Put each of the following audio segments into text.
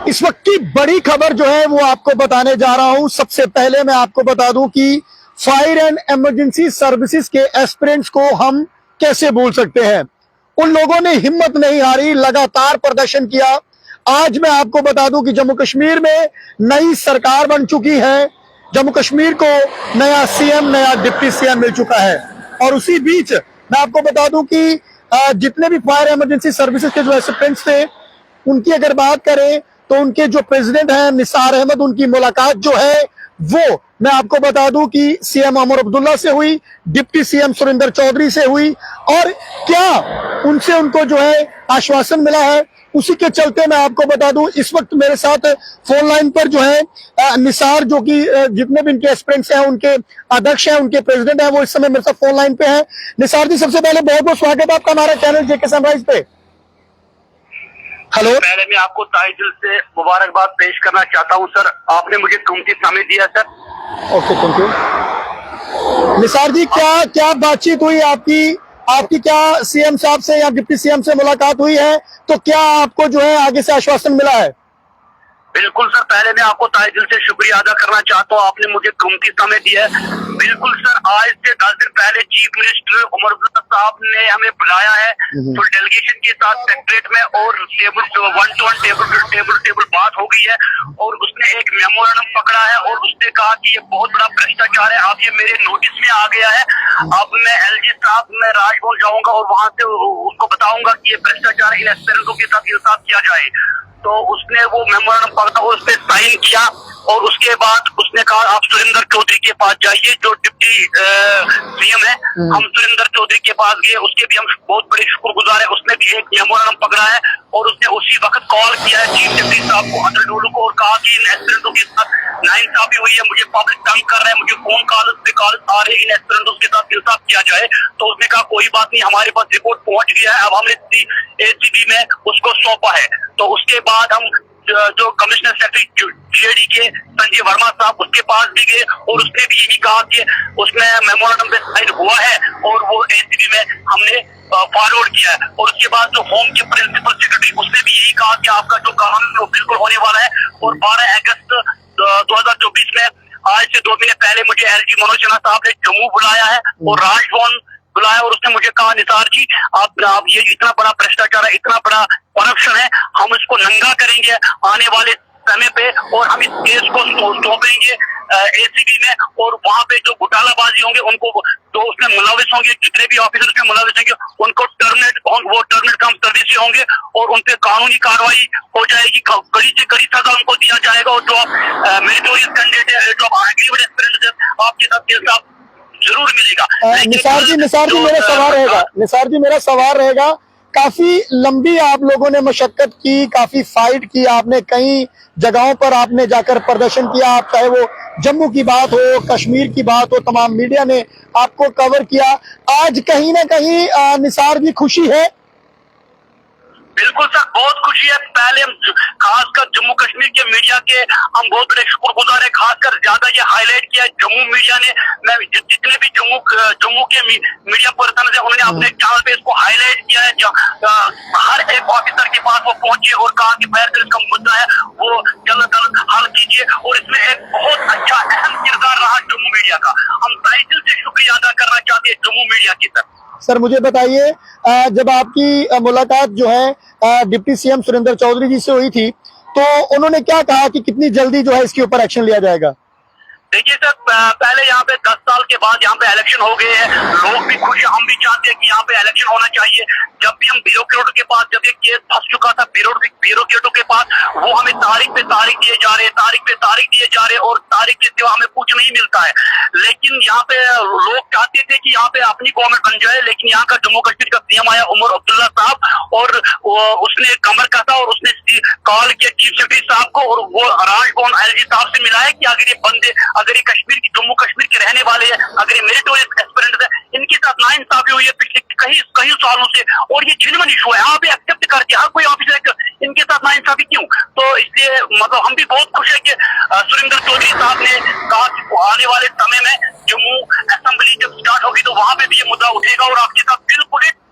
इस वक्त की बड़ी खबर जो है वो आपको बताने जा रहा हूं। सबसे पहले मैं आपको बता दूं कि फायर एंड इमरजेंसी सर्विसेज के एस्पिरेंट्स को हम कैसे भूल सकते हैं। उन लोगों ने हिम्मत नहीं हारी, लगातार प्रदर्शन किया। आज मैं आपको बता दूं कि जम्मू कश्मीर में नई सरकार बन चुकी है। जम्मू कश्मीर को नया सीएम, नया डिप्टी सीएम मिल चुका है। और उसी बीच मैं आपको बता दूं कि जितने भी फायर इमरजेंसी सर्विसेज के जो एस्पिरेंट्स थे, उनकी अगर बात करें तो उनके जो प्रेसिडेंट हैं निसार अहमद, उनकी मुलाकात जो है वो मैं आपको बता दूं कि सीएम उमर अब्दुल्ला से हुई, डिप्टी सीएम सुरेंद्र चौधरी से हुई। और क्या उनसे उनको जो है आश्वासन मिला है, उसी के चलते मैं आपको बता दूं इस वक्त मेरे साथ फोन लाइन पर जो है निसार, जो कि जितने भी इनके एस्पिरेंट्स हैं, उनके अध्यक्ष हैं, उनके प्रेसिडेंट हैं, वो इस समय मेरे साथ फोन लाइन पे हैं। निसार जी, सबसे पहले बहुत बहुत स्वागत है आपका हमारे चैनल जेके सनराइज पे। हेलो, पहले मैं आपको तहे दिल से मुबारकबाद पेश करना चाहता हूं सर, आपने मुझे कीमती समय दिया sir. Okay, thank you. Nisar ji, क्या बातचीत हुई आपकी क्या सीएम साहब से या डिप्टी सीएम से मुलाकात हुई है? तो क्या आपको जो है आगे से आश्वासन मिला है? बिल्कुल सर, पहले मैं आपको तहे दिल से शुक्रिया अदा करना चाहता हूँ, आपने मुझे कीमती समय दिया है। बिल्कुल सर, आज से 10 दिन पहले चीफ मिनिस्टर उमर अब्दुल्ला साहब ने हमें बुलाया है, तो डेलीगेशन के साथ सेक्रेटरीट में और टेबल 1-to-1 टेबल बात हो गई है। और उसने एक मेमोरेंडम पकड़ा है और उसने कहा कि ये बहुत बड़ा भ्रष्टाचार है, अब ये मेरे नोटिस में आ गया है। अब मैं एलजी साहब में राजभवन जाऊंगा और वहां से उसको बताऊंगा कि ये भ्रष्टाचार इन एस्पिरेंटों के साथ इंसाफ किया जाए। तो उसने वो मेमोरेंडम पढ़ा और उस पर साइन किया और उसके बाद उसने कहा आप सुरेंद्र चौधरी के पास जाइए, जो डिप्टी सीएम है। हम सुरेंद्र चौधरी के पास गए, उसके भी हम बहुत बड़े शुक्रगुजार है। उसने भी एक मेमोरेंडम पकड़ा है और उसने उसी वक्त कॉल किया है चीफ डिप्टी साहब को, अदर डोलू को, और कहा कि इन एस्पिरेंटों के साथ नाइंसाफी हुई है, मुझे पब्लिक तंग कर रहा है, मुझे फोन कॉल आ रहे, इन एस्पिरेंटों के साथ इंसाफ किया जाए। तो उसने कहा कोई बात नहीं, हमारे पास रिपोर्ट पहुंच गया है, अब हमने एसीबी में उसको सौंपा है। तो उसके बाद हम जो कमिश्नर सेक्रेटरी जेडी के संजय वर्मा साहब, उसके पास भी गए और उसने भी यही कहा कि उसमें मेमोरेंडम पे साइन हुआ है और वो एसीबी में हमने फॉरवर्ड किया है। और उसके बाद जो होम के प्रिंसिपल सेक्रेटरी, उसने भी यही कहा कि आपका जो काम है वो बिल्कुल होने वाला है। और 12 अगस्त 2024 में, आज से 2 महीने पहले, मुझे एलजी मनोज सिन्हा साहब ने जम्मू बुलाया है और राजभवन बुलाया और उसने मुझे कहा निसार जी, आप ये इतना बड़ा भ्रष्टाचार है, इतना बड़ा करप्शन है, हम इसको नंगा करेंगे आने वाले समय पे और हम इस केस को सौंपेंगे एसीबी में। और वहाँ पे जो घोटालाबाजी होंगे उनको, जो उसमें मुलविस होंगे, जितने भी ऑफिसर उसमें मुलविस होंगे, उनको टर्मिनेट कम सर्विस से होंगे और उन पे कानूनी कार्रवाई हो जाएगी, कड़ी से कड़ी सजा उनको दिया जाएगा। और जो मेरिटोरियस कैंडिडेट है, जो एग्रीमेंट एस्पिरेंट है, आपके साथ ये साथ जरूर मिलेगा। निसार जी, मेरा सवाल रहेगा, काफी लंबी आप लोगों ने मशक्कत की, काफी फाइट की आपने, कई जगहों पर आपने जाकर प्रदर्शन किया, आप चाहे वो जम्मू की बात हो, कश्मीर की बात हो, तमाम मीडिया ने आपको कवर किया। आज कहीं ना कहीं निसार जी खुशी है? बिल्कुल सर, बहुत खुशी है। पहले हम खासकर जम्मू कश्मीर के मीडिया के हम बहुत बड़े शुक्रगुजार है, खासकर ज्यादा ये हाईलाइट किया है जम्मू मीडिया ने। मैं जितने भी जम्मू के मीडिया पर्सन है, उन्होंने अपने चैनल पे इसको हाईलाइट किया है। हर एक ऑफिसर के पास वो पहुंचे और कहा कि फायर का मुद्दा है वो जल्द हल कीजिए। और इसमें एक बहुत अच्छा अहम किरदार रहा जम्मू मीडिया का। हम तहे दिल से शुक्रिया अदा करना चाहते हैं जम्मू मीडिया की तरफ। सर, मुझे बताइए, जब आपकी मुलाकात जो है डिप्टी सीएम सुरेंद्र चौधरी जी से हुई थी, तो उन्होंने क्या कहा कि कितनी जल्दी जो है इसके ऊपर एक्शन लिया जाएगा? देखिए सर, पहले यहाँ पे 10 साल के बाद यहाँ पे इलेक्शन हो गए हैं, लोग भी खुश हैं, हम भी चाहते हैं कि यहाँ पे इलेक्शन होना चाहिए। जब भी हम ब्यूरोक्रेटों के पास, जब ये केस फंस चुका था ब्यूरोक्रेटों के पास, वो हमें तारीख पे तारीख दिए जा रहे हैं, तारीख पे तारीख दिए जा रहे हैं और तारीख के सिवा हमें कुछ नहीं मिलता है। लेकिन यहाँ पे लोग चाहते थे कि यहाँ पे अपनी गवर्नमेंट बन जाए, लेकिन यहाँ का जम्मू कश्मीर का सीएम आया उमर अब्दुल्ला साहब और उसने कमर कसा और उसने कॉल किया चीफ सेक्रेटरी साहब को और वो राजभवन एलजी साहब से मिला है कि अगर ये कश्मीर की, जम्मू कश्मीर के रहने वाले हैं, अगर ये मेरिटोरियस एस्पिरेंट है, इनके साथ नाइंसाफी हुई है पिछले कई सालों से और ये जेन्युइन इशू है, आप एक्सेप्ट करके हर कोई ऑफिसर इनके साथ नाइंसाफी क्यों? तो इसलिए मतलब हम भी बहुत खुश है कि सुरेंद्र चौधरी साहब ने कहा कि आने वाले समय में जम्मू असेंबली जब स्टार्ट होगी तो वहां पे भी ये मुद्दा उठेगा और आपके साथ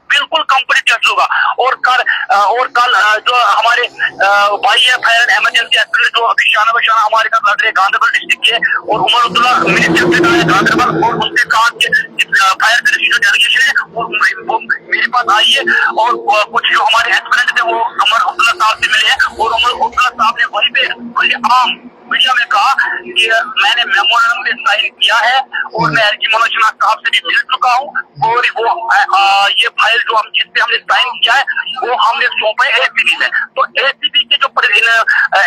बिल्कुल कंप्लीट जज होगा। और कल जो हमारे भाई है फायर एंड इमरजेंसी एस्पिरेंट जो अभी शाना बशाना हमारे साथ लड़ रहे गांधरबल डिस्ट्रिक्ट के, और उमर अब्दुल्ला मिनिस्टर से है गांधरबल, और उसके कहा कि फायर मिनिस्ट्री जो डेलीगेशन है वो मेरे पास आई है, और कुछ जो हमारे एस्पिरेंट थे वो उमर अब्दुल्ला साहब से मिले हैं, और उमर अब्दुल्ला साहब ने वहीं पे खुलेआम मीडिया में कहा कि मैंने मेमोरेंडम पे साइन किया है और मैं एलजी मनोज सिन्हा साहब से भी मिल चुका हूँ, और वो ये फाइल जो हम जिसपे हमने साइन किया है वो हमने सौंपा है एसीबी में। तो एसीबी के जो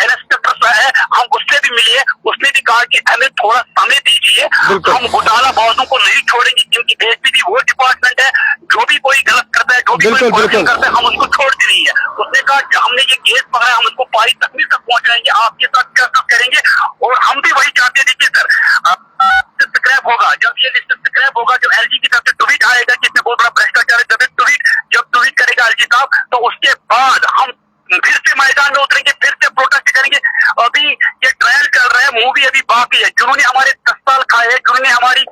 इंस्पेक्टर है हम उससे भी मिले, उसने भी कहा कि हमें थोड़ा समय दीजिए, हम घोटालाबाजों को नहीं छोड़ेंगे, क्योंकि एसीबी वो डिपार्टमेंट है जो भी कोई गलत करता है, जो भी कोई corruption करता है, हम उसको छोड़ते नहीं है। उसने कहा हमने ये केस पकड़ा है, हम उसको पाई तकमील तक पहुंचाएंगे, आपके साथ क्या करेंगे, और हम भी वही चाहते थे कि सर स्क्रैप होगा, जब ये लिस्ट स्क्रैप होगा, जब एलजी की तरफ से ट्वीट आएगा कि इसमें बहुत बड़ा भ्रष्टाचार है, जब ट्वीट करेगा एलजी साहब, तो उसके बाद हम फिर से मैदान में उतरेंगे, फिर से प्रोटेस्ट करेंगे। अभी ये ट्रायल चल रहा है, मूवी अभी बाकी है, जिन्होंने हमारे 10 साल खाए, जिन्होंने हमारी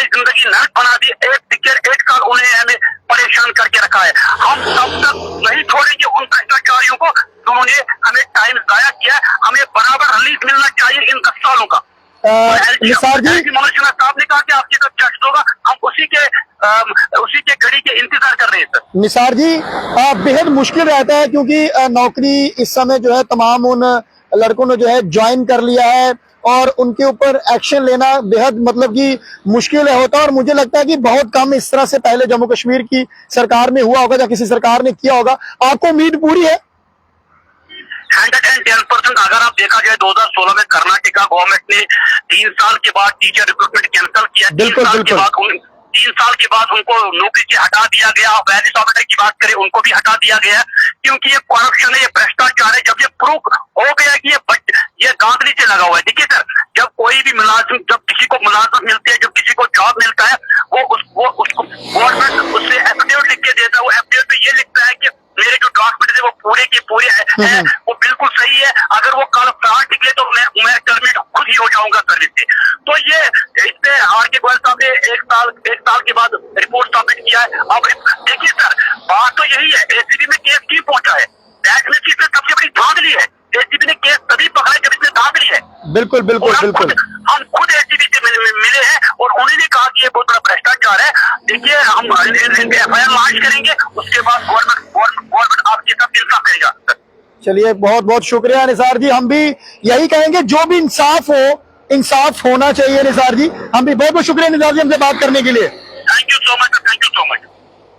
जिंदगी नर्क बना दी, एक साल उन्हें हमें परेशान करके रखा है। हम तब तक नहीं छोड़ेंगे उन भ्रष्टाचारियों को जिन्होंने हमें टाइम जाया किया है, हमें बराबर रिलीफ मिलना चाहिए इन 10 सालों का। निसार जी, मनोज सिन्हा साहब ने कहा कि आपके साथ जस्ट होगा, हम उसी के घड़ी के इंतजार कर रहे हैं सर। निसार जी, बेहद मुश्किल रहता है क्योंकि नौकरी इस समय जो है तमाम उन लड़कों ने जो है ज्वाइन कर लिया है और उनके ऊपर एक्शन लेना बेहद मतलब कि मुश्किल होता है, और मुझे लगता है कि बहुत कम इस तरह से पहले जम्मू कश्मीर की सरकार में हुआ होगा या किसी सरकार ने किया होगा। आपको उम्मीद पूरी है? 110%। अगर आप देखा जाए 2016 में कर्नाटका गवर्नमेंट ने 3 साल के बाद टीचर रिक्रूटमेंट कैंसिल किया, 3 साल के बाद उनको नौकरी से हटा दिया गया। वैलिस ऑफिसर की बात करें, उनको भी हटा दिया गया, क्योंकि ये करप्शन है, ये भ्रष्टाचार है। जब ये प्रूफ हो गया कि ये धांधली से लगा हुआ है। देखिए सर, जब कोई भी मुलाजिम, जब किसी को मुलाजिम मिलती है, जब किसी को जॉब मिलता है, वो उसको गवर्नमेंट उससे एफिडेविट लिख के देता है। वो एफिडेविट में ये लिखता है कि मेरे जो डॉक्यूमेंट है वो पूरे के पूरे है, वो बिल्कुल सही है। अगर वो कल फ्रॉड निकले तो मैं टर्मिनेट खुद ही हो जाऊंगा सर्विस से। तो ये इससे आर के गोयल साहब ने एक साल के बाद रिपोर्ट सबमिट किया है। अब देखिए सर, बात तो यही है, एसीबी में केस क्यों पहुंचा है? इसमें सबसे बड़ी धांधली है। एसीबी ने केस तभी पकड़ा जब इसमें धांधली है। बिल्कुल बिल्कुल बिल्कुल। हम खुद एसीबी से मिले हैं और उन्होंने कहा कि ये बहुत बड़ा भ्रष्टाचार है। देखिए, हम एफआईआर लॉन्च करेंगे, उसके बाद गवर्नमेंट आपके साथ इंसाफ करेगा। चलिए, बहुत बहुत शुक्रिया निसार जी। हम भी यही कहेंगे, जो भी इंसाफ हो, इंसाफ होना चाहिए निसार जी। हम भी बहुत बहुत शुक्रिया निसार जी हमसे बात करने के लिए। Thank you so much, thank you so much.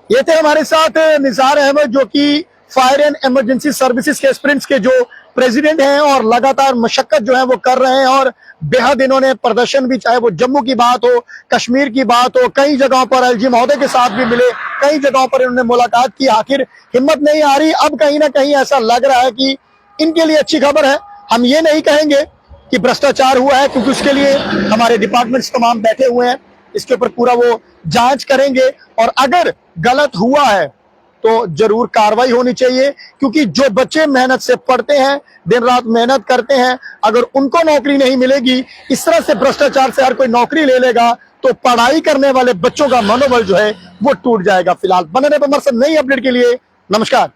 ये थे हमारे साथ निसार अहमद, जो कि फायर एंड इमरजेंसी सर्विसेज के एस्पिरेंट्स के जो प्रेसिडेंट हैं और लगातार मशक्कत जो है वो कर रहे हैं, और बेहद इन्होंने प्रदर्शन भी, चाहे वो जम्मू की बात हो, कश्मीर की बात हो, कई जगहों पर एलजी महोदय के साथ भी मिले, कई जगहों पर इन्होंने मुलाकात की। आखिर हिम्मत नहीं आ रही। अब कहीं ना कहीं ऐसा लग रहा है कि इनके लिए अच्छी खबर है। हम ये नहीं कहेंगे कि भ्रष्टाचार हुआ है, क्योंकि उसके लिए हमारे डिपार्टमेंट्स तमाम बैठे हुए हैं, इसके ऊपर पूरा वो जांच करेंगे, और अगर गलत हुआ है तो जरूर कार्रवाई होनी चाहिए। क्योंकि जो बच्चे मेहनत से पढ़ते हैं, दिन रात मेहनत करते हैं, अगर उनको नौकरी नहीं मिलेगी, इस तरह से भ्रष्टाचार से हर कोई नौकरी ले लेगा, तो पढ़ाई करने वाले बच्चों का मनोबल जो है वो टूट जाएगा। फिलहाल बने रहे हमारे साथ नई अपडेट के लिए। नमस्कार।